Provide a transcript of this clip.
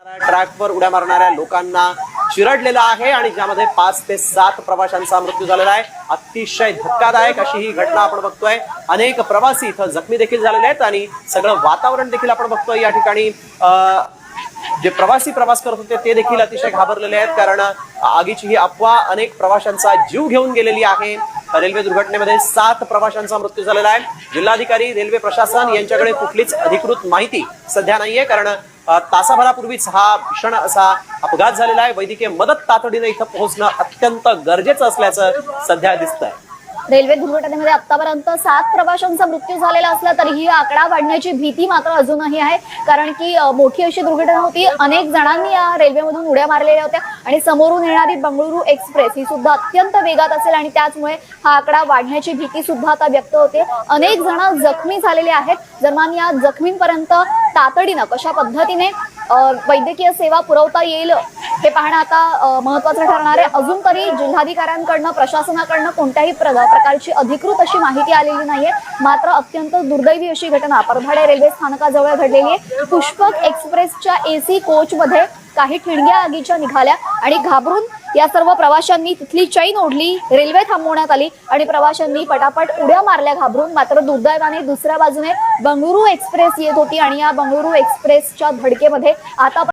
ट्रॅकवर उड्या मारणाऱ्या लोकांना चिरडलेला आहे आणि ज्यामध्ये 5 ते 7 प्रवाशांचा मृत्यू झालेला आहे। अतिशय धक्कादायक अशी ही घटना आपण बघतोय। अनेक प्रवासी इथं जखमी देखील झालेले आहेत आणि सगळं वातावरण देखील आपण बघतोय या ठिकाणी जे प्रवासी प्रवास करत होते ते देखील अतिशय घाबरलेले आहेत, कारण आगीची ही अफवा अनेक प्रवाशांचा जीव घेऊन गेलेली आहे। रेल्वे दुर्घटनेमध्ये 7 प्रवाशांचा मृत्यू झालेला आहे। जिल्हाधिकारी रेल्वे प्रशासन यांच्याकडे कुठलीच अधिकृत माहिती सध्या नाहीये, कारण तासाभरापूर्वीच हा भीषण असा अपघात झालेला आहे। वैद्यकीय मदत तातडीने इथं पोहोचणं अत्यंत गरजेचं असल्याचं सध्या दिसतंय। रेल्वे दुर्घटनेमध्ये आतापर्यंत 7 प्रवाशांचा मृत्यू झालेला असला तरीही आकडा वाढण्याची भीती मात्र अजूनही आहे, कारण की मोठी अशी दुर्घटना होती। अनेक जणांनी या रेल्वेमधून उड्या मारलेल्या होत्या आणि समोरून येणारी बंगळुरू एक्सप्रेस ही सुद्धा अत्यंत वेगात असेल आणि त्याचमुळे हा आकडा वाढण्याची भीती सुद्धा आता व्यक्त होते। अनेक जण जखमी झालेले आहेत। दरम्यान या जखमींपर्यंत तातडीने कशा पद्धतीने वैद्यकीय सेवा पुरवता येईल हे पाहणं आता महत्त्वाचं ठरणार आहे। अजून तरी जिल्हाधिकाऱ्यांकडून प्रशासनाकडून कोणत्याही प्रकारची अधिकृत अशी माहिती आलेली नाहीये। मात्र अत्यंत दुर्दैवी अशी घटना परभाडे रेल्वे स्थानकाजवळ घडलेली आहे। पुष्पक एक्सप्रेसच्या एसी कोच मध्ये काही ठिणग्या आगीच्या निघाल्या आणि घाबरून या सर्व प्रवाशांनी तिथली चैन ओढली, रेल्वे थांबवण्यात आली आणि प्रवाशांनी पटापट उड्या मारल्या घाबरून। मात्र दुर्दैवाने दुसऱ्या बाजूने बंगळुरू एक्सप्रेस येत होती आणि या बंगळुरू एक्सप्रेसच्या धडकेमध्ये आता